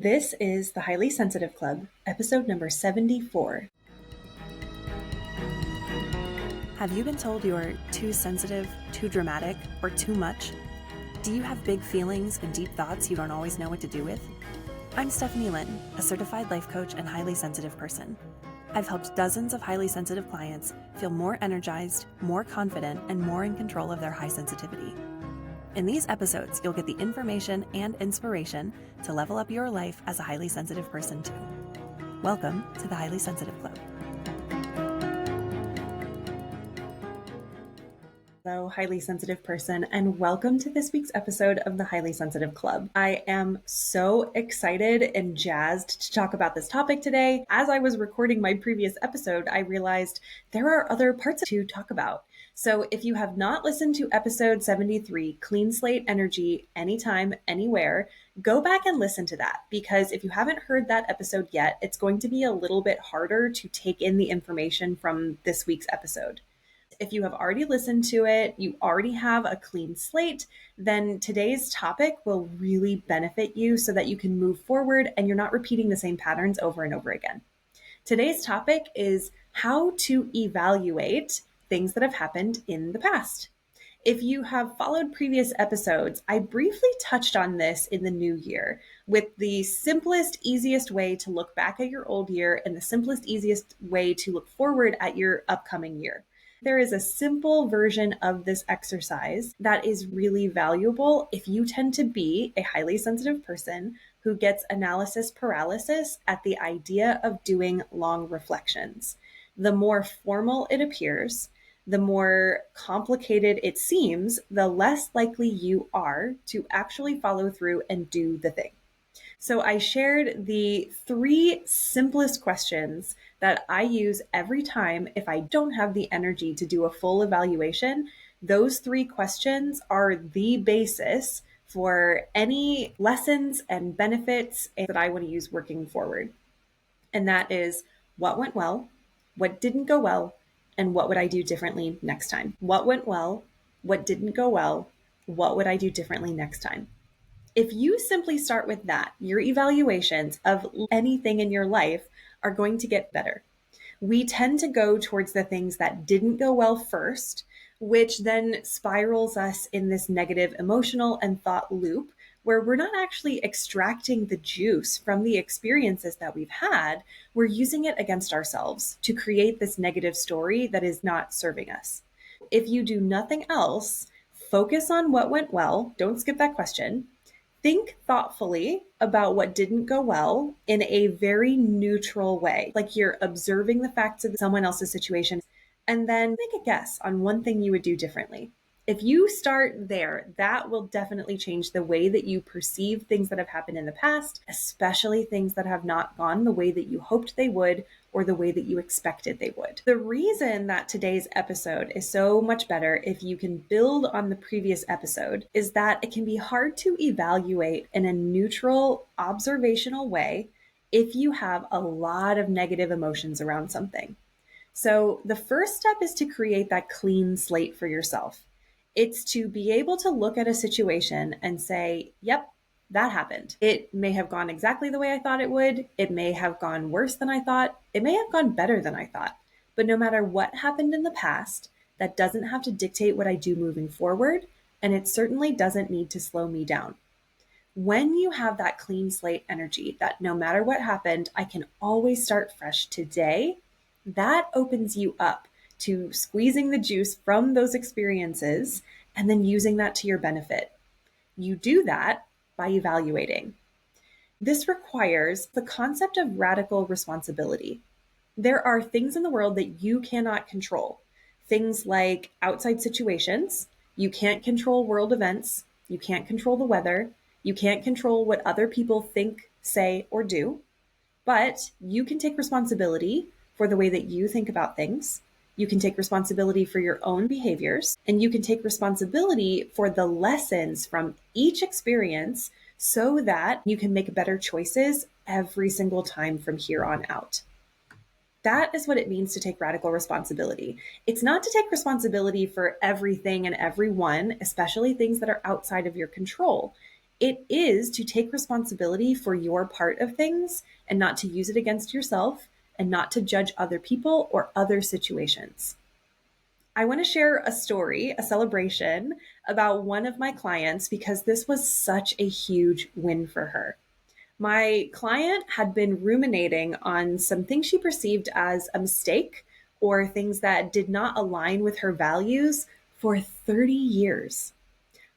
This is the Highly Sensitive Club, episode number 74. Have you been told you're too sensitive, too dramatic, or too much? Do you have big feelings and deep thoughts you don't always know what to do with? I'm Linn, a certified life coach and highly sensitive person. I've helped dozens of highly sensitive clients feel more energized, more confident, and more in control of their high sensitivity. In these episodes, you'll get the information and inspiration to level up your life as a highly sensitive person too. Welcome to the Highly Sensitive Club. Hello, highly sensitive person, and welcome to this week's episode of the Highly Sensitive Club. I am so excited and jazzed to talk about this topic today. As I was recording my previous episode, I realized there are other parts to talk about. So if you have not listened to episode 73, Clean Slate Energy, Anytime, Anywhere, go back and listen to that, because if you haven't heard that episode yet, it's going to be a little bit harder to take in the information from this week's episode. If you have already listened to it, you already have a clean slate, then today's topic will really benefit you so that you can move forward and you're not repeating the same patterns over and over again. Today's topic is how to evaluate things that have happened in the past. If you have followed previous episodes, I briefly touched on this in the new year with the simplest, easiest way to look back at your old year and the simplest, easiest way to look forward at your upcoming year. There is a simple version of this exercise that is really valuable if you tend to be a highly sensitive person who gets analysis paralysis at the idea of doing long reflections. The more formal it appears, the more complicated it seems, the less likely you are to actually follow through and do the thing. So I shared the 3 simplest questions that I use every time if I don't have the energy to do a full evaluation. Those 3 questions are the basis for any lessons and benefits that I want to use working forward. And that is, what went well, what didn't go well, and what would I do differently next time? What went well, what didn't go well, what would I do differently next time? If you simply start with that, your evaluations of anything in your life are going to get better. We tend to go towards the things that didn't go well first, which then spirals us in this negative emotional and thought loop where we're not actually extracting the juice from the experiences that we've had. We're using it against ourselves to create this negative story that is not serving us. If you do nothing else, focus on what went well. Don't skip that question. Think thoughtfully about what didn't go well in a very neutral way, like you're observing the facts of someone else's situation, and then make a guess on one thing you would do differently. If you start there, that will definitely change the way that you perceive things that have happened in the past, especially things that have not gone the way that you hoped they would or the way that you expected they would. The reason that today's episode is so much better if you can build on the previous episode is that it can be hard to evaluate in a neutral, observational way if you have a lot of negative emotions around something. So the first step is to create that clean slate for yourself. It's to be able to look at a situation and say, yep, that happened. It may have gone exactly the way I thought it would. It may have gone worse than I thought. It may have gone better than I thought. But no matter what happened in the past, that doesn't have to dictate what I do moving forward. And it certainly doesn't need to slow me down. When you have that clean slate energy, that no matter what happened, I can always start fresh today, that opens you up to squeezing the juice from those experiences and then using that to your benefit. You do that by evaluating. This requires the concept of radical responsibility. There are things in the world that you cannot control. Things like outside situations. You can't control world events. You can't control the weather. You can't control what other people think, say, or do. But you can take responsibility for the way that you think about things. You can take responsibility for your own behaviors, and you can take responsibility for the lessons from each experience so that you can make better choices every single time from here on out. That is what it means to take radical responsibility. It's not to take responsibility for everything and everyone, especially things that are outside of your control. It is to take responsibility for your part of things and not to use it against yourself and not to judge other people or other situations. I want to share a story, a celebration about one of my clients because this was such a huge win for her. My client had been ruminating on some things she perceived as a mistake or things that did not align with her values for 30 years.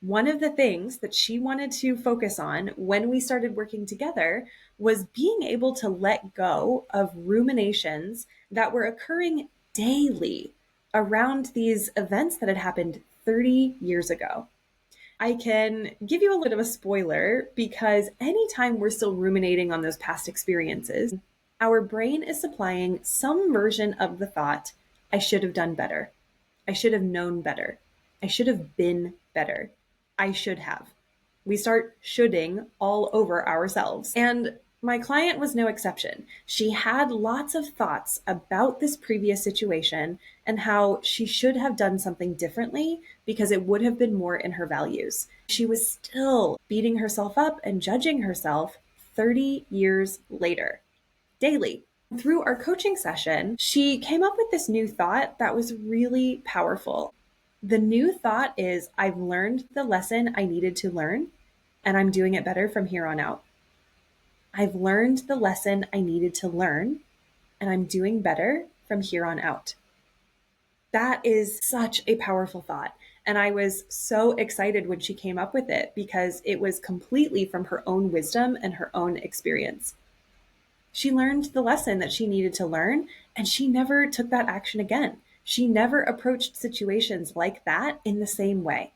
One of the things that she wanted to focus on when we started working together was being able to let go of ruminations that were occurring daily around these events that had happened 30 years ago. I can give you a little bit of a spoiler because anytime we're still ruminating on those past experiences, our brain is supplying some version of the thought, I should have done better. I should have known better. I should have been better. I should have. We start shoulding all over ourselves. And my client was no exception. She had lots of thoughts about this previous situation and how she should have done something differently because it would have been more in her values. She was still beating herself up and judging herself 30 years later, daily. Through our coaching session, she came up with this new thought that was really powerful. The new thought is, I've learned the lesson I needed to learn, and I'm doing it better from here on out. I've learned the lesson I needed to learn, and I'm doing better from here on out. That is such a powerful thought. And I was so excited when she came up with it because it was completely from her own wisdom and her own experience. She learned the lesson that she needed to learn, and she never took that action again. She never approached situations like that in the same way.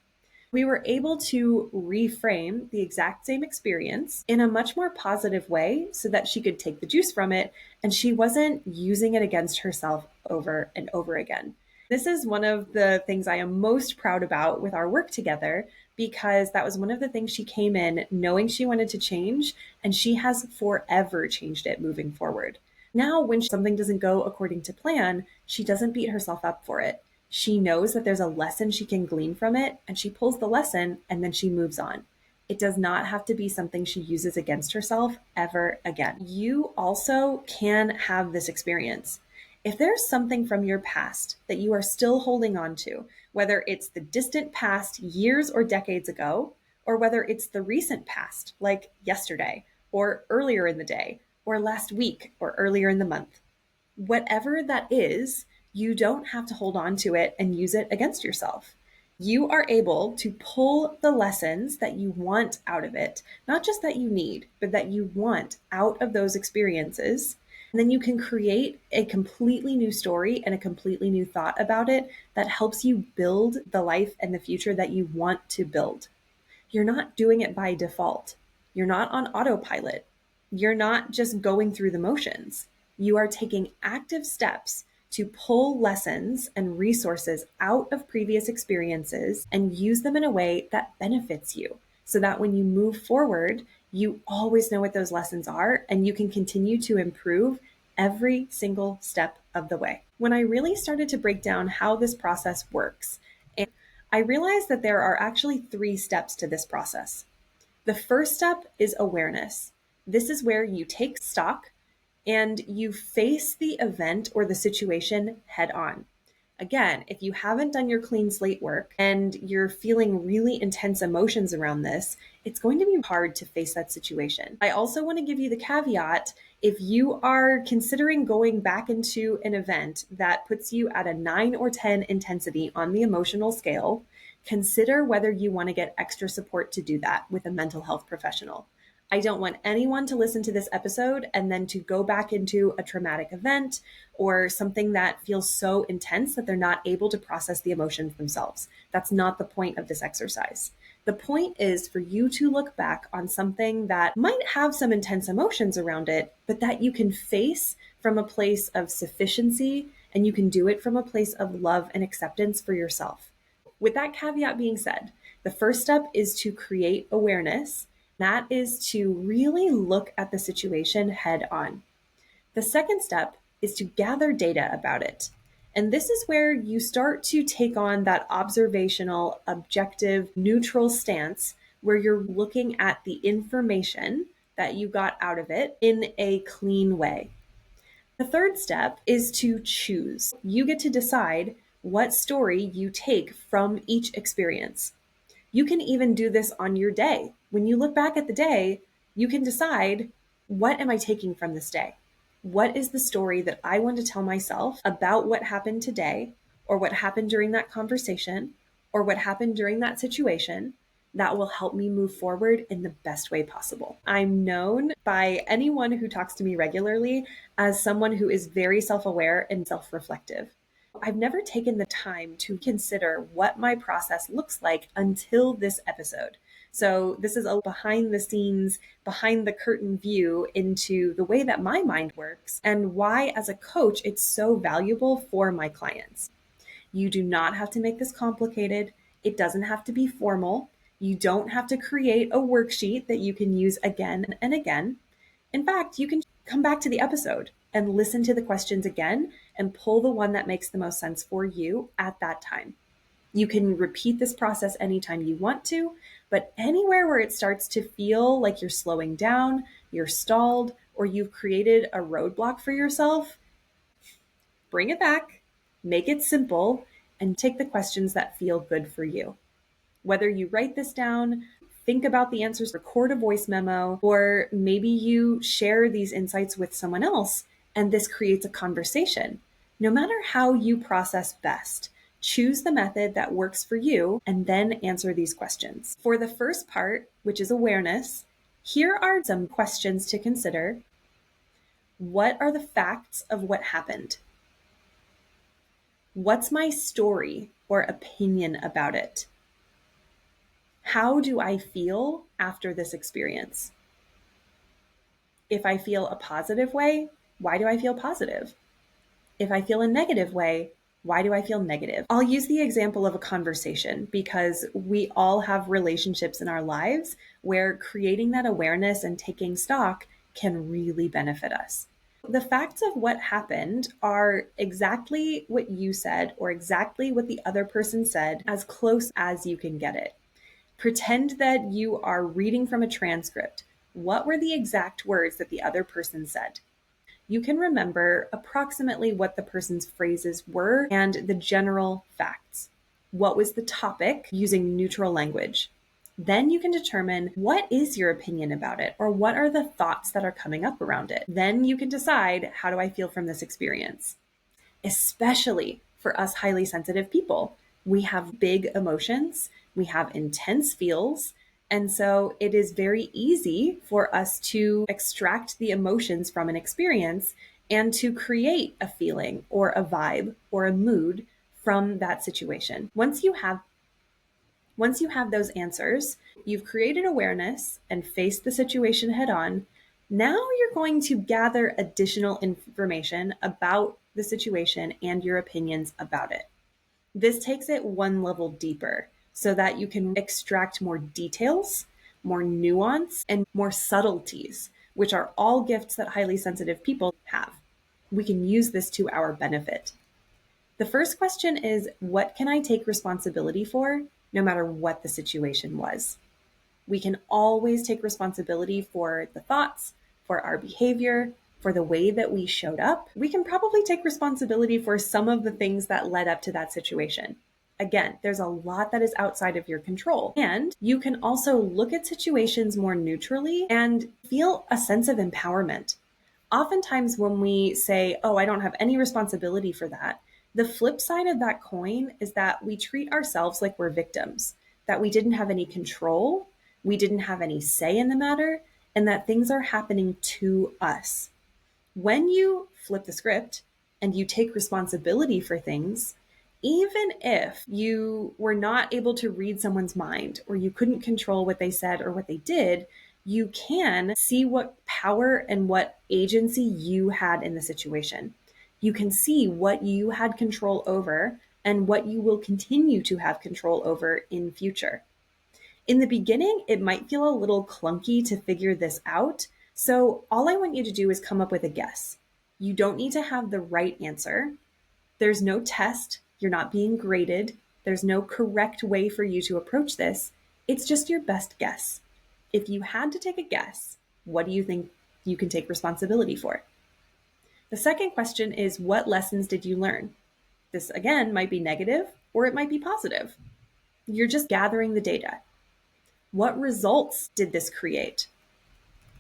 We were able to reframe the exact same experience in a much more positive way so that she could take the juice from it and she wasn't using it against herself over and over again. This is one of the things I am most proud about with our work together because that was one of the things she came in knowing she wanted to change, and she has forever changed it moving forward. Now, when something doesn't go according to plan, she doesn't beat herself up for it. She knows that there's a lesson she can glean from it, and she pulls the lesson and then she moves on. It does not have to be something she uses against herself ever again. You also can have this experience. If there's something from your past that you are still holding on to, whether it's the distant past years or decades ago, or whether it's the recent past, like yesterday, or earlier in the day, or last week, or earlier in the month, whatever that is, you don't have to hold on to it and use it against yourself. You are able to pull the lessons that you want out of it, not just that you need, but that you want out of those experiences. And then you can create a completely new story and a completely new thought about it that helps you build the life and the future that you want to build. You're not doing it by default. You're not on autopilot. You're not just going through the motions. You are taking active steps to pull lessons and resources out of previous experiences and use them in a way that benefits you so that when you move forward, you always know what those lessons are and you can continue to improve every single step of the way. When I really started to break down how this process works, and I realized that there are actually 3 steps to this process. The first step is awareness. This is where you take stock and you face the event or the situation head on. Again, if you haven't done your clean slate work and you're feeling really intense emotions around this, it's going to be hard to face that situation. I also want to give you the caveat, if you are considering going back into an event that puts you at a 9 or 10 intensity on the emotional scale, consider whether you want to get extra support to do that with a mental health professional. I don't want anyone to listen to this episode and then to go back into a traumatic event or something that feels so intense that they're not able to process the emotions themselves. That's not the point of this exercise. The point is for you to look back on something that might have some intense emotions around it, but that you can face from a place of sufficiency and you can do it from a place of love and acceptance for yourself. With that caveat being said, the first step is to create awareness. That is to really look at the situation head on. The second step is to gather data about it. And this is where you start to take on that observational, objective, neutral stance where you're looking at the information that you got out of it in a clean way. The third step is to choose. You get to decide what story you take from each experience. You can even do this on your day. When you look back at the day, you can decide, what am I taking from this day? What is the story that I want to tell myself about what happened today, or what happened during that conversation, or what happened during that situation that will help me move forward in the best way possible? I'm known by anyone who talks to me regularly as someone who is very self-aware and self-reflective. I've never taken the time to consider what my process looks like until this episode. So this is a behind the scenes, behind the curtain view into the way that my mind works and why, as a coach, it's so valuable for my clients. You do not have to make this complicated. It doesn't have to be formal. You don't have to create a worksheet that you can use again and again. In fact, you can come back to the episode and listen to the questions again and pull the one that makes the most sense for you at that time. You can repeat this process anytime you want to, but anywhere where it starts to feel like you're slowing down, you're stalled, or you've created a roadblock for yourself, bring it back, make it simple, and take the questions that feel good for you. Whether you write this down, think about the answers, record a voice memo, or maybe you share these insights with someone else and this creates a conversation. No matter how you process best, choose the method that works for you and then answer these questions. For the first part, which is awareness, here are some questions to consider. What are the facts of what happened? What's my story or opinion about it? How do I feel after this experience? If I feel a positive way, why do I feel positive? If I feel a negative way, why do I feel negative? I'll use the example of a conversation because we all have relationships in our lives where creating that awareness and taking stock can really benefit us. The facts of what happened are exactly what you said or exactly what the other person said, as close as you can get it. Pretend that you are reading from a transcript. What were the exact words that the other person said? You can remember approximately what the person's phrases were and the general facts. What was the topic using neutral language? Then you can determine what is your opinion about it, or what are the thoughts that are coming up around it. Then you can decide, how do I feel from this experience? Especially for us highly sensitive people. We have big emotions, we have intense feels, and so it is very easy for us to extract the emotions from an experience and to create a feeling or a vibe or a mood from that situation. Once you have those answers, you've created awareness and faced the situation head on. Now you're going to gather additional information about the situation and your opinions about it. This takes it one level deeper so that you can extract more details, more nuance, and more subtleties, which are all gifts that highly sensitive people have. We can use this to our benefit. The first question is, what can I take responsibility for, no matter what the situation was? We can always take responsibility for the thoughts, for our behavior, for the way that we showed up. We can probably take responsibility for some of the things that led up to that situation. Again, there's a lot that is outside of your control. And you can also look at situations more neutrally and feel a sense of empowerment. Oftentimes when we say, oh, I don't have any responsibility for that, the flip side of that coin is that we treat ourselves like we're victims, that we didn't have any control, we didn't have any say in the matter, and that things are happening to us. When you flip the script and you take responsibility for things, even if you were not able to read someone's mind or you couldn't control what they said or what they did, you can see what power and what agency you had in the situation. You can see what you had control over and what you will continue to have control over in future. In the beginning, it might feel a little clunky to figure this out. So all I want you to do is come up with a guess. You don't need to have the right answer. There's no test. You're not being graded. There's no correct way for you to approach this. It's just your best guess. If you had to take a guess, what do you think you can take responsibility for? The second question is, what lessons did you learn? This, again, might be negative or it might be positive. You're just gathering the data. What results did this create?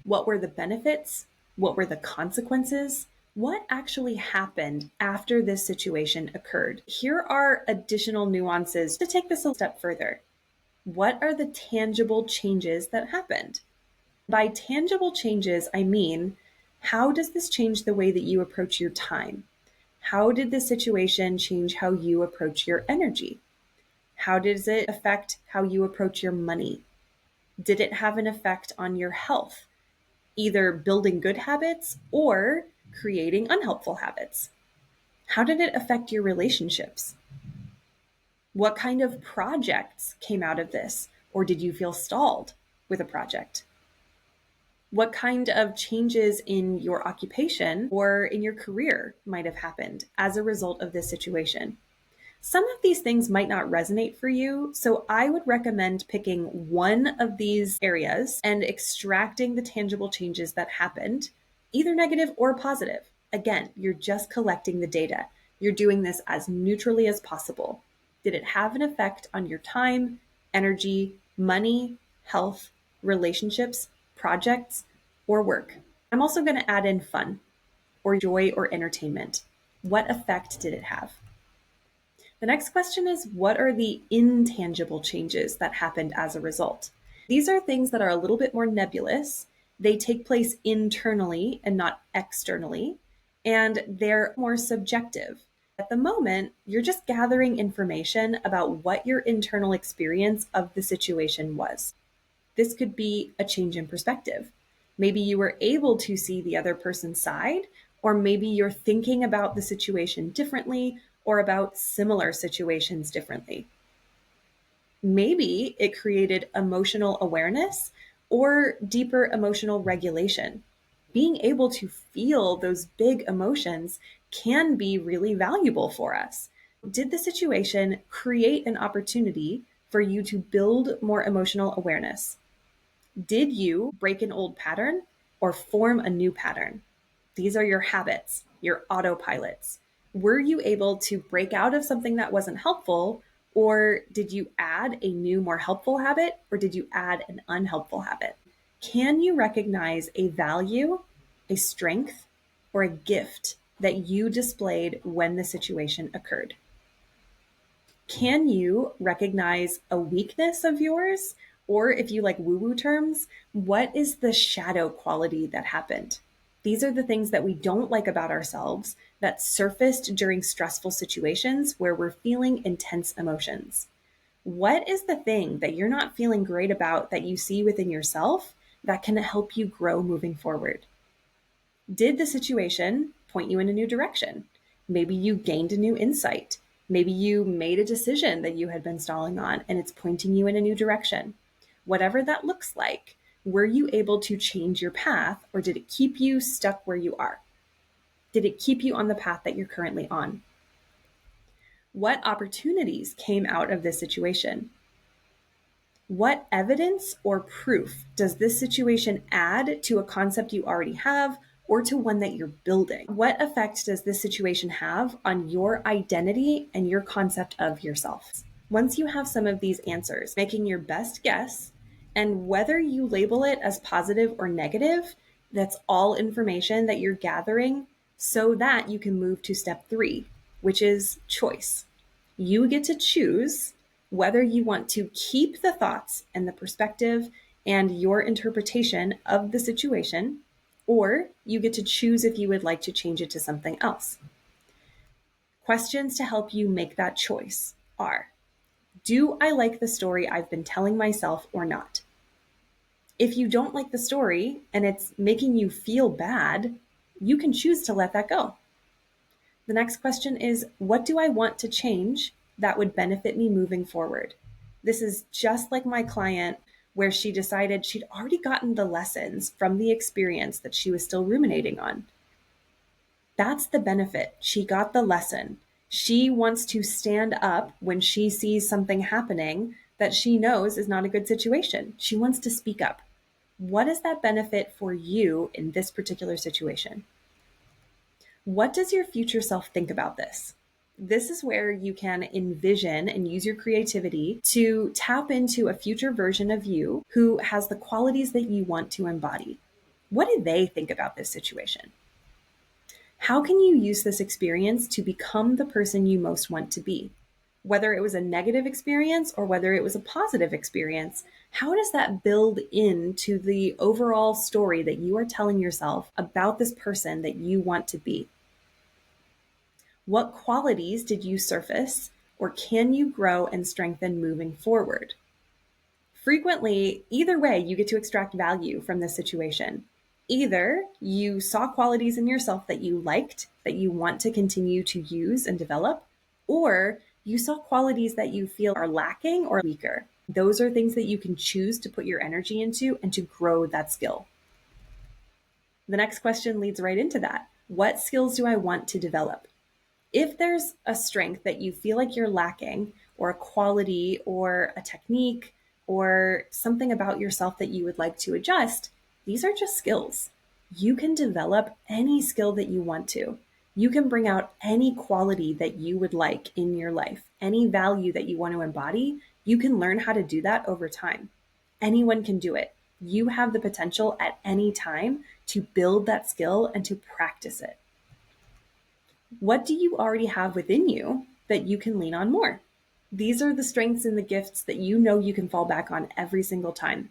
What were the benefits? What were the consequences? What actually happened after this situation occurred? Here are additional nuances to take this a step further. What are the tangible changes that happened? By tangible changes, I mean, how does this change the way that you approach your time? How did the situation change how you approach your energy? How does it affect how you approach your money? Did it have an effect on your health, either building good habits or creating unhelpful habits? How did it affect your relationships? What kind of projects came out of this? Or did you feel stalled with a project? What kind of changes in your occupation or in your career might have happened as a result of this situation? Some of these things might not resonate for you, so I would recommend picking one of these areas and extracting the tangible changes that happened, either negative or positive. Again, you're just collecting the data. You're doing this as neutrally as possible. Did it have an effect on your time, energy, money, health, relationships, projects, or work? I'm also going to add in fun or joy or entertainment. What effect did it have? The next question is, what are the intangible changes that happened as a result? These are things that are a little bit more nebulous. They take place internally and not externally, and they're more subjective. At the moment, you're just gathering information about what your internal experience of the situation was. This could be a change in perspective. Maybe you were able to see the other person's side, or maybe you're thinking about the situation differently or about similar situations differently. Maybe it created emotional awareness or deeper emotional regulation. Being able to feel those big emotions can be really valuable for us. Did the situation create an opportunity for you to build more emotional awareness? Did you break an old pattern or form a new pattern? These are your habits, your autopilots. Were you able to break out of something that wasn't helpful, or did you add a new, more helpful habit, or did you add an unhelpful habit? Can you recognize a value, a strength, or a gift that you displayed when the situation occurred? Can you recognize a weakness of yours? Or if you like woo-woo terms, what is the shadow quality that happened? These are the things that we don't like about ourselves that surfaced during stressful situations where we're feeling intense emotions. What is the thing that you're not feeling great about that you see within yourself that can help you grow moving forward? Did the situation point you in a new direction? Maybe you gained a new insight. Maybe you made a decision that you had been stalling on and it's pointing you in a new direction. Whatever that looks like, were you able to change your path, or did it keep you stuck where you are? Did it keep you on the path that you're currently on? What opportunities came out of this situation? What evidence or proof does this situation add to a concept you already have or to one that you're building? What effect does this situation have on your identity and your concept of yourself? Once you have some of these answers, making your best guess, and whether you label it as positive or negative, that's all information that you're gathering so that you can move to step 3, which is choice. You get to choose whether you want to keep the thoughts and the perspective and your interpretation of the situation, or you get to choose if you would like to change it to something else. Questions to help you make that choice are, do I like the story I've been telling myself or not? If you don't like the story and it's making you feel bad, you can choose to let that go. The next question is, what do I want to change that would benefit me moving forward? This is just like my client where she decided she'd already gotten the lessons from the experience that she was still ruminating on. That's the benefit. She got the lesson. She wants to stand up when she sees something happening that she knows is not a good situation. She wants to speak up. What is that benefit for you in this particular situation? What does your future self think about this? This is where you can envision and use your creativity to tap into a future version of you who has the qualities that you want to embody. What do they think about this situation? How can you use this experience to become the person you most want to be? Whether it was a negative experience or whether it was a positive experience, how does that build into the overall story that you are telling yourself about this person that you want to be? What qualities did you surface or can you grow and strengthen moving forward? Frequently, either way, you get to extract value from this situation. Either you saw qualities in yourself that you liked, that you want to continue to use and develop, or you saw qualities that you feel are lacking or weaker. Those are things that you can choose to put your energy into and to grow that skill. The next question leads right into that. What skills do I want to develop? If there's a strength that you feel like you're lacking, or a quality or a technique or something about yourself that you would like to adjust, these are just skills. You can develop any skill that you want to. You can bring out any quality that you would like in your life, any value that you want to embody. You can learn how to do that over time. Anyone can do it. You have the potential at any time to build that skill and to practice it. What do you already have within you that you can lean on more? These are the strengths and the gifts that you know you can fall back on every single time.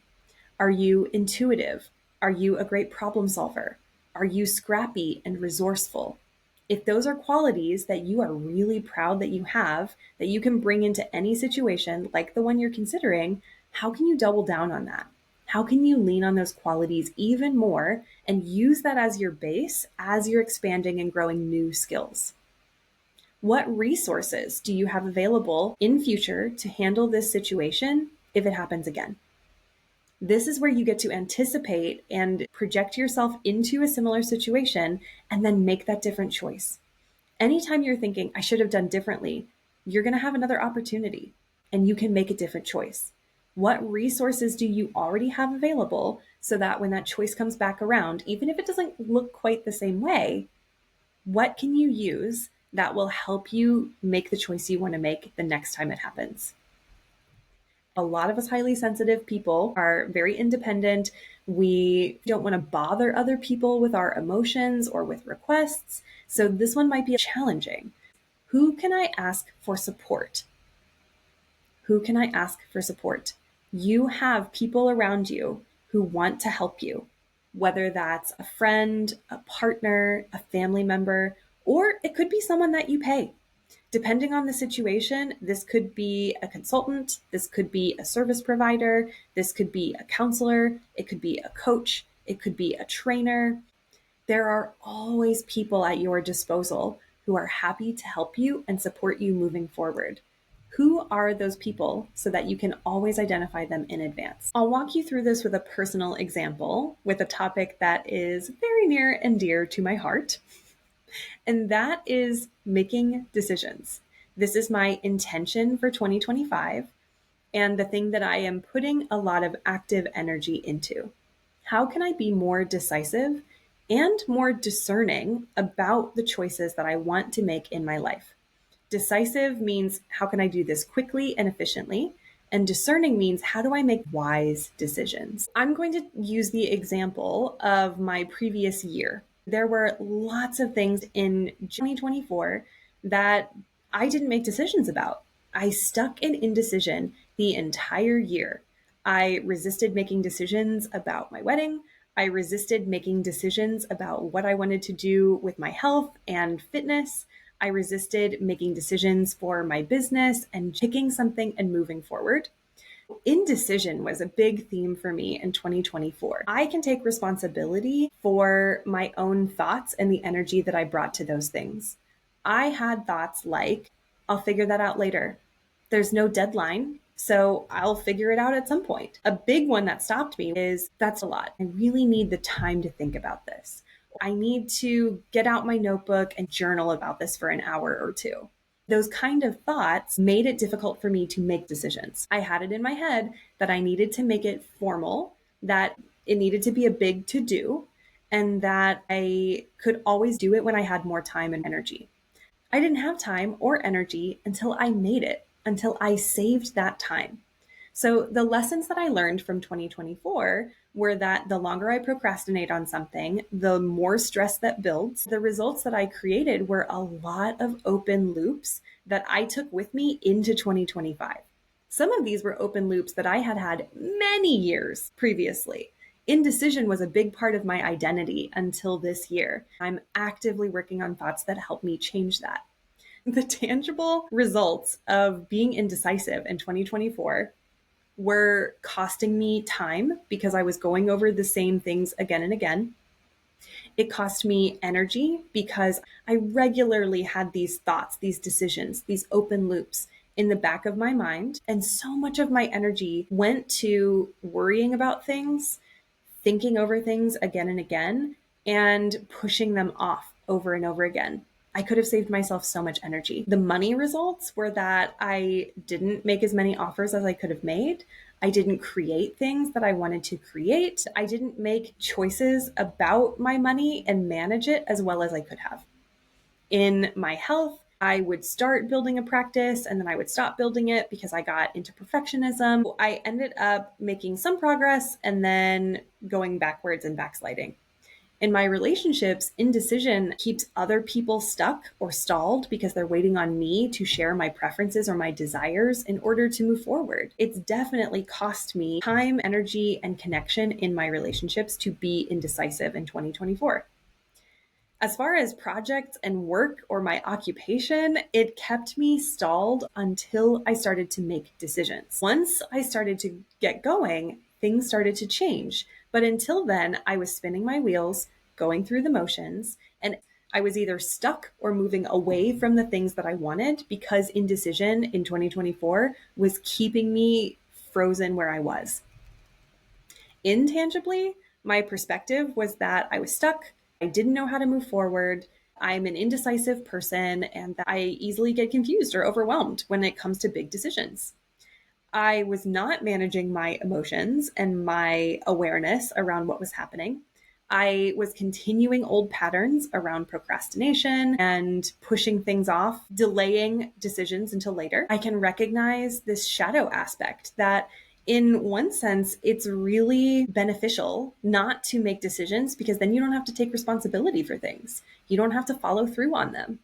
Are you intuitive? Are you a great problem solver? Are you scrappy and resourceful? If those are qualities that you are really proud that you have, that you can bring into any situation like the one you're considering, how can you double down on that? How can you lean on those qualities even more and use that as your base as you're expanding and growing new skills? What resources do you have available in future to handle this situation if it happens again? This is where you get to anticipate and project yourself into a similar situation and then make that different choice. Anytime you're thinking, I should have done differently, you're going to have another opportunity and you can make a different choice. What resources do you already have available so that when that choice comes back around, even if it doesn't look quite the same way, what can you use that will help you make the choice you want to make the next time it happens? A lot of us highly sensitive people are very independent. We don't want to bother other people with our emotions or with requests. So this one might be challenging. Who can I ask for support? Who can I ask for support? You have people around you who want to help you, whether that's a friend, a partner, a family member, or it could be someone that you pay. Depending on the situation, this could be a consultant, this could be a service provider, this could be a counselor, it could be a coach, it could be a trainer. There are always people at your disposal who are happy to help you and support you moving forward. Who are those people so that you can always identify them in advance? I'll walk you through this with a personal example with a topic that is very near and dear to my heart. And that is making decisions. This is my intention for 2025 and the thing that I am putting a lot of active energy into. How can I be more decisive and more discerning about the choices that I want to make in my life? Decisive means how can I do this quickly and efficiently? And discerning means how do I make wise decisions? I'm going to use the example of my previous year. There were lots of things in 2024 that I didn't make decisions about. I stuck in indecision the entire year. I resisted making decisions about my wedding. I resisted making decisions about what I wanted to do with my health and fitness. I resisted making decisions for my business and picking something and moving forward. Indecision was a big theme for me in 2024. I can take responsibility for my own thoughts and the energy that I brought to those things. I had thoughts like, I'll figure that out later. There's no deadline, so I'll figure it out at some point. A big one that stopped me is, that's a lot. I really need the time to think about this. I need to get out my notebook and journal about this for an hour or two. Those kind of thoughts made it difficult for me to make decisions. I had it in my head that I needed to make it formal, that it needed to be a big to do, and that I could always do it when I had more time and energy. I didn't have time or energy until I made it, until I saved that time. So the lessons that I learned from 2024 were that the longer I procrastinate on something, the more stress that builds. The results that I created were a lot of open loops that I took with me into 2025. Some of these were open loops that I had had many years previously. Indecision was a big part of my identity until this year. I'm actively working on thoughts that help me change that. The tangible results of being indecisive in 2024 were costing me time because I was going over the same things again and again. It cost me energy because I regularly had these thoughts, these decisions, these open loops in the back of my mind. And so much of my energy went to worrying about things, thinking over things again and again, and pushing them off over and over again. I could have saved myself so much energy. The money results were that I didn't make as many offers as I could have made. I didn't create things that I wanted to create. I didn't make choices about my money and manage it as well as I could have. In my health, I would start building a practice and then I would stop building it because I got into perfectionism. I ended up making some progress and then going backwards and backsliding. In my relationships, indecision keeps other people stuck or stalled because they're waiting on me to share my preferences or my desires in order to move forward. It's definitely cost me time, energy, and connection in my relationships to be indecisive in 2024. As far as projects and work or my occupation, it kept me stalled until I started to make decisions. Once I started to get going, things started to change. But until then, I was spinning my wheels, going through the motions, and I was either stuck or moving away from the things that I wanted because indecision in 2024 was keeping me frozen where I was. Intangibly, my perspective was that I was stuck. I didn't know how to move forward. I'm an indecisive person and that I easily get confused or overwhelmed when it comes to big decisions. I was not managing my emotions and my awareness around what was happening. I was continuing old patterns around procrastination and pushing things off, delaying decisions until later. I can recognize this shadow aspect that in one sense, it's really beneficial not to make decisions because then you don't have to take responsibility for things. You don't have to follow through on them.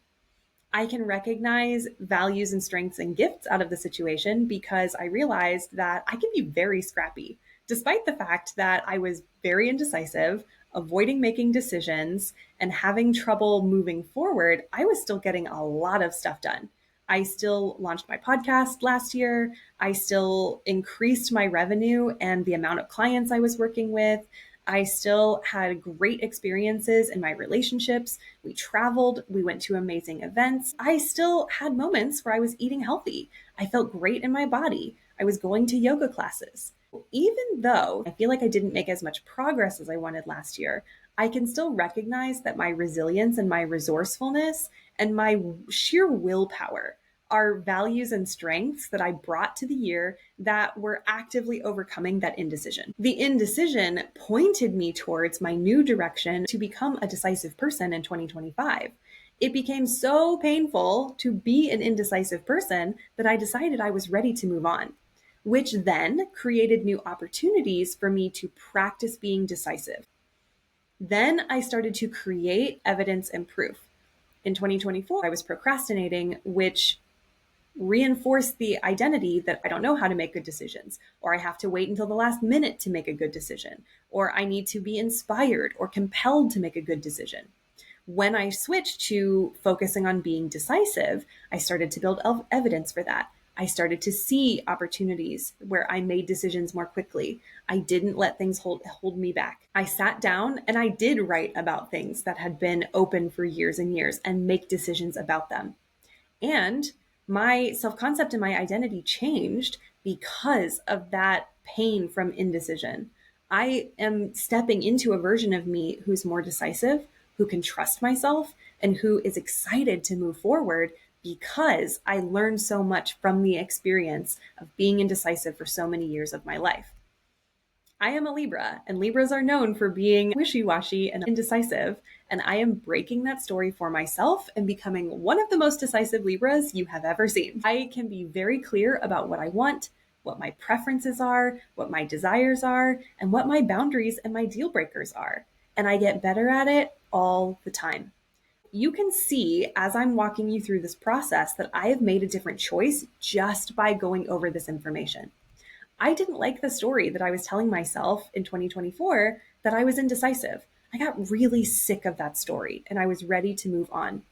I can recognize values and strengths and gifts out of the situation because I realized that I can be very scrappy. Despite the fact that I was very indecisive, avoiding making decisions, and having trouble moving forward, I was still getting a lot of stuff done. I still launched my podcast last year. I still increased my revenue and the amount of clients I was working with. I still had great experiences in my relationships. We traveled, we went to amazing events. I still had moments where I was eating healthy. I felt great in my body. I was going to yoga classes. Even though I feel like I didn't make as much progress as I wanted last year, I can still recognize that my resilience and my resourcefulness and my sheer willpower are values and strengths that I brought to the year that were actively overcoming that indecision. The indecision pointed me towards my new direction to become a decisive person in 2025. It became so painful to be an indecisive person that I decided I was ready to move on, which then created new opportunities for me to practice being decisive. Then I started to create evidence and proof. In 2024, I was procrastinating, which reinforce the identity that I don't know how to make good decisions, or I have to wait until the last minute to make a good decision, or I need to be inspired or compelled to make a good decision. When I switched to focusing on being decisive, I started to build evidence for that. I started to see opportunities where I made decisions more quickly. I didn't let things hold me back. I sat down and I did write about things that had been open for years and years and make decisions about them. And my self-concept and my identity changed because of that pain from indecision. I am stepping into a version of me who's more decisive, who can trust myself, and who is excited to move forward because I learned so much from the experience of being indecisive for so many years of my life. I am a Libra, and Libras are known for being wishy-washy and indecisive, and I am breaking that story for myself and becoming one of the most decisive Libras you have ever seen. I can be very clear about what I want, what my preferences are, what my desires are, and what my boundaries and my deal breakers are. And I get better at it all the time. You can see as I'm walking you through this process that I have made a different choice just by going over this information. I didn't like the story that I was telling myself in 2024 that I was indecisive. I got really sick of that story and I was ready to move on.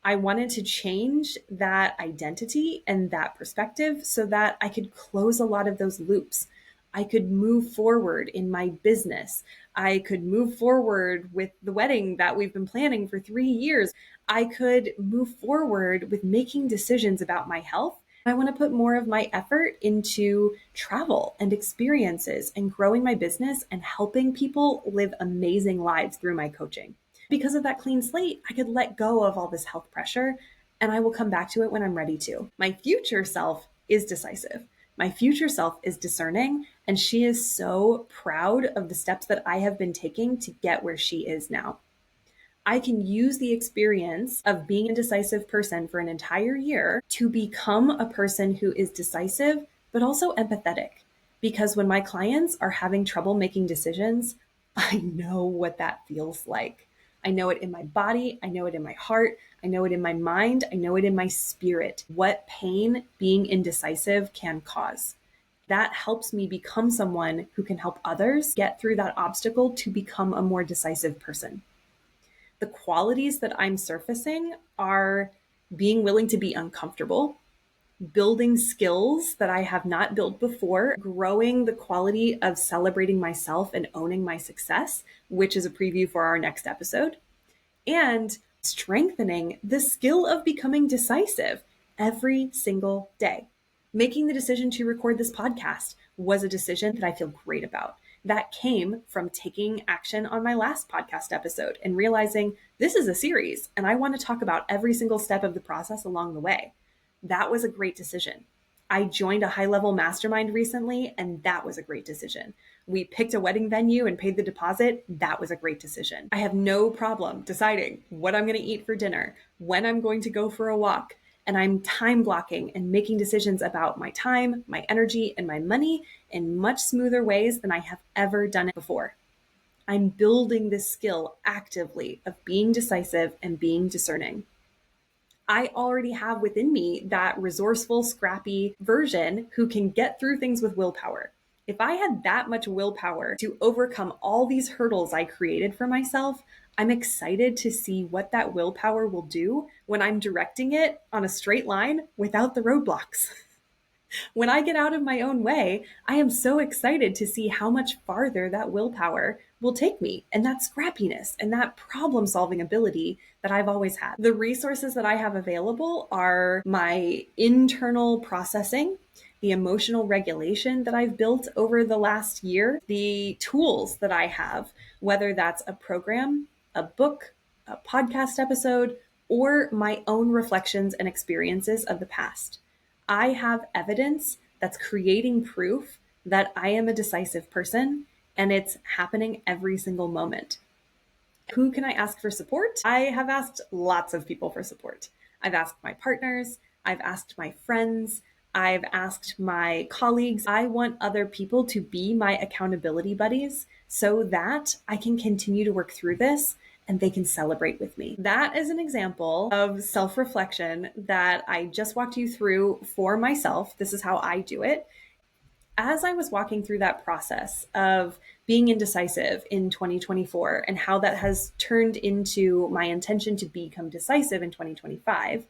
I wanted to change that identity and that perspective so that I could close a lot of those loops. I could move forward in my business. I could move forward with the wedding that we've been planning for 3 years. I could move forward with making decisions about my health. I want to put more of my effort into travel and experiences and growing my business and helping people live amazing lives through my coaching. Because of that clean slate, I could let go of all this health pressure and I will come back to it when I'm ready to. My future self is decisive. My future self is discerning, and she is so proud of the steps that I have been taking to get where she is now. I can use the experience of being a decisive person for an entire year to become a person who is decisive, but also empathetic. Because when my clients are having trouble making decisions, I know what that feels like. I know it in my body. I know it in my heart. I know it in my mind. I know it in my spirit. What pain being indecisive can cause. That helps me become someone who can help others get through that obstacle to become a more decisive person. The qualities that I'm surfacing are being willing to be uncomfortable, building skills that I have not built before, growing the quality of celebrating myself and owning my success, which is a preview for our next episode, and strengthening the skill of becoming decisive every single day. Making the decision to record this podcast was a decision that I feel great about. That came from taking action on my last podcast episode and realizing this is a series and I want to talk about every single step of the process along the way. That was a great decision. I joined a high-level mastermind recently, and that was a great decision. We picked a wedding venue and paid the deposit. That was a great decision. I have no problem deciding what I'm going to eat for dinner, when I'm going to go for a walk, and I'm time blocking and making decisions about my time, my energy, and my money in much smoother ways than I have ever done it before. I'm building this skill actively of being decisive and being discerning. I already have within me that resourceful, scrappy version who can get through things with willpower. If I had that much willpower to overcome all these hurdles I created for myself, I'm excited to see what that willpower will do when I'm directing it on a straight line without the roadblocks. When I get out of my own way, I am so excited to see how much farther that willpower will take me and that scrappiness and that problem solving ability that I've always had. The resources that I have available are my internal processing, the emotional regulation that I've built over the last year, the tools that I have, whether that's a program, a book, a podcast episode, or my own reflections and experiences of the past. I have evidence that's creating proof that I am a decisive person, and it's happening every single moment. Who can I ask for support? I have asked lots of people for support. I've asked my partners, I've asked my friends, I've asked my colleagues. I want other people to be my accountability buddies so that I can continue to work through this and they can celebrate with me. That is an example of self-reflection that I just walked you through for myself. This is how I do it. As I was walking through that process of being indecisive in 2024 and how that has turned into my intention to become decisive in 2025,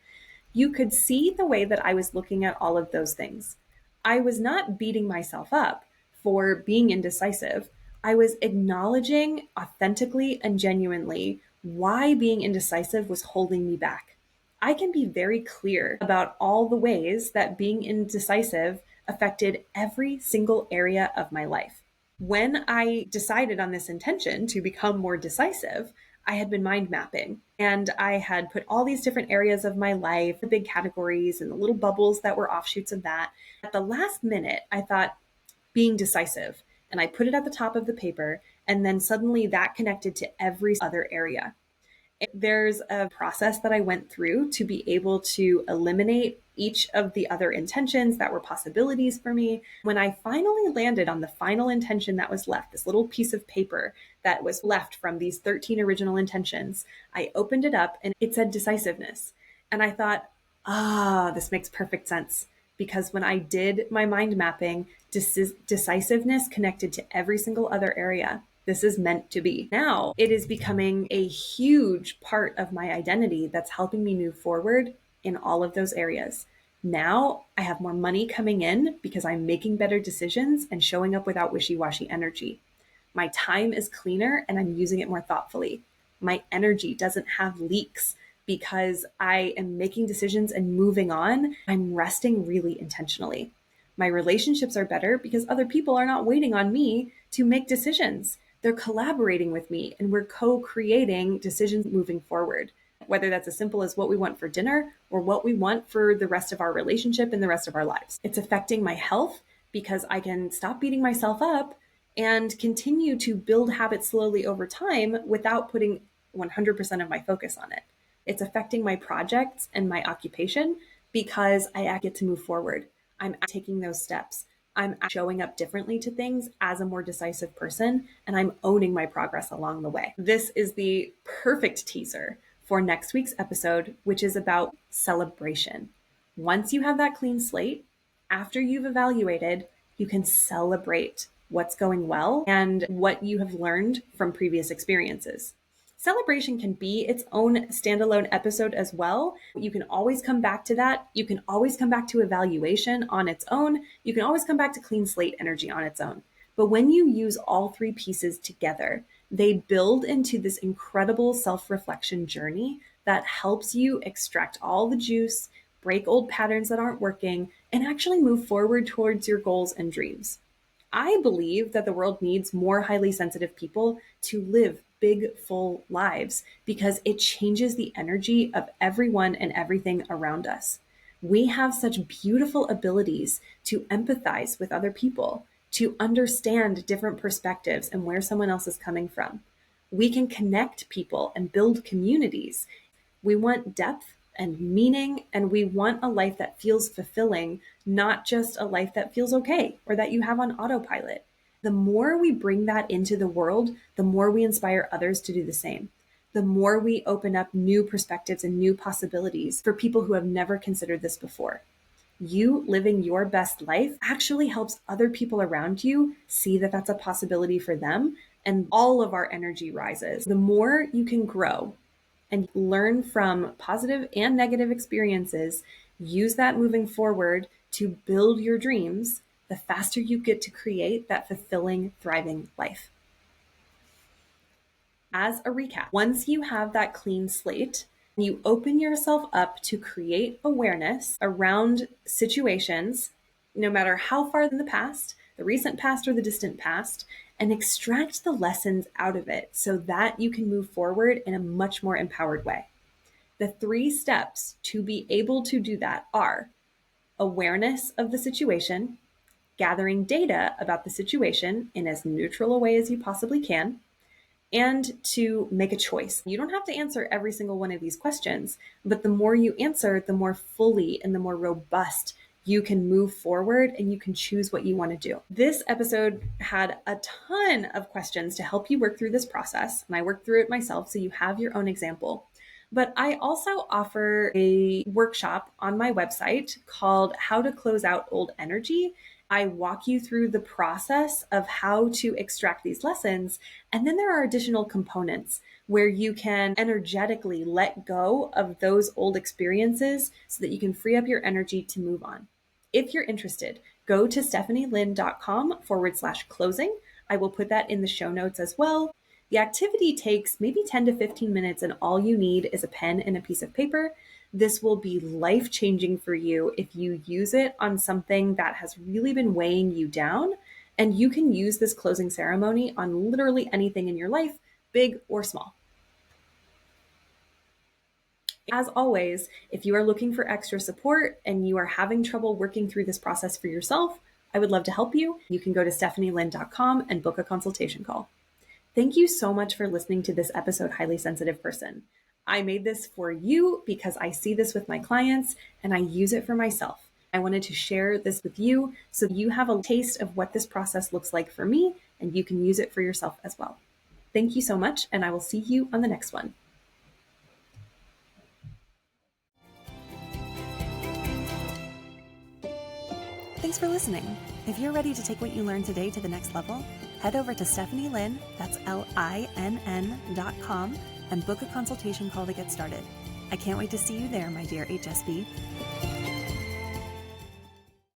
you could see the way that I was looking at all of those things. I was not beating myself up for being indecisive. I was acknowledging authentically and genuinely why being indecisive was holding me back. I can be very clear about all the ways that being indecisive affected every single area of my life. When I decided on this intention to become more decisive, I had been mind mapping and I had put all these different areas of my life, the big categories and the little bubbles that were offshoots of that. At the last minute, I thought being decisive, and I put it at the top of the paper. And then suddenly that connected to every other area. There's a process that I went through to be able to eliminate each of the other intentions that were possibilities for me. When I finally landed on the final intention that was left, this little piece of paper that was left from these 13 original intentions, I opened it up and it said decisiveness. And I thought, this makes perfect sense. Because when I did my mind mapping, decisiveness connected to every single other area. This is meant to be. Now it is becoming a huge part of my identity that's helping me move forward in all of those areas. Now I have more money coming in because I'm making better decisions and showing up without wishy-washy energy. My time is cleaner and I'm using it more thoughtfully. My energy doesn't have leaks because I am making decisions and moving on. I'm resting really intentionally. My relationships are better because other people are not waiting on me to make decisions. They're collaborating with me and we're co-creating decisions moving forward, whether that's as simple as what we want for dinner or what we want for the rest of our relationship and the rest of our lives. It's affecting my health because I can stop beating myself up and continue to build habits slowly over time without putting 100% of my focus on it. It's affecting my projects and my occupation because I get to move forward. I'm taking those steps. I'm showing up differently to things as a more decisive person, and I'm owning my progress along the way. This is the perfect teaser for next week's episode, which is about celebration. Once you have that clean slate, after you've evaluated, you can celebrate what's going well and what you have learned from previous experiences. Celebration can be its own standalone episode as well. You can always come back to that. You can always come back to evaluation on its own. You can always come back to clean slate energy on its own. But when you use all three pieces together, they build into this incredible self-reflection journey that helps you extract all the juice, break old patterns that aren't working, and actually move forward towards your goals and dreams. I believe that the world needs more highly sensitive people to live big, full lives because it changes the energy of everyone and everything around us. We have such beautiful abilities to empathize with other people, to understand different perspectives and where someone else is coming from. We can connect people and build communities. We want depth and meaning, and we want a life that feels fulfilling, not just a life that feels okay or that you have on autopilot. The more we bring that into the world, the more we inspire others to do the same. The more we open up new perspectives and new possibilities for people who have never considered this before. You living your best life actually helps other people around you see that that's a possibility for them, and all of our energy rises. The more you can grow and learn from positive and negative experiences, use that moving forward to build your dreams, the faster you get to create that fulfilling, thriving life. As a recap, once you have that clean slate, you open yourself up to create awareness around situations, no matter how far in the past, the recent past or the distant past, and extract the lessons out of it so that you can move forward in a much more empowered way. The 3 steps to be able to do that are awareness of the situation, gathering data about the situation in as neutral a way as you possibly can, and to make a choice. You don't have to answer every single one of these questions, but the more you answer, the more fully and the more robust you can move forward and you can choose what you want to do. This episode had a ton of questions to help you work through this process, and I worked through it myself so you have your own example. But I also offer a workshop on my website called How to Close Out Old Energy. I walk you through the process of how to extract these lessons. And then there are additional components where you can energetically let go of those old experiences so that you can free up your energy to move on. If you're interested, go to stephanielynn.com/closing. I will put that in the show notes as well. The activity takes maybe 10 to 15 minutes, and all you need is a pen and a piece of paper. This will be life-changing for you if you use it on something that has really been weighing you down. And you can use this closing ceremony on literally anything in your life, big or small. As always, if you are looking for extra support and you are having trouble working through this process for yourself, I would love to help you. You can go to stephanielynn.com and book a consultation call. Thank you so much for listening to this episode, Highly Sensitive Person. I made this for you because I see this with my clients and I use it for myself. I wanted to share this with you so you have a taste of what this process looks like for me and you can use it for yourself as well. Thank you so much, and I will see you on the next one. Thanks for listening. If you're ready to take what you learned today to the next level, head over to stephanielynn, that's LINN.com, and book a consultation call to get started. I can't wait to see you there, my dear HSP.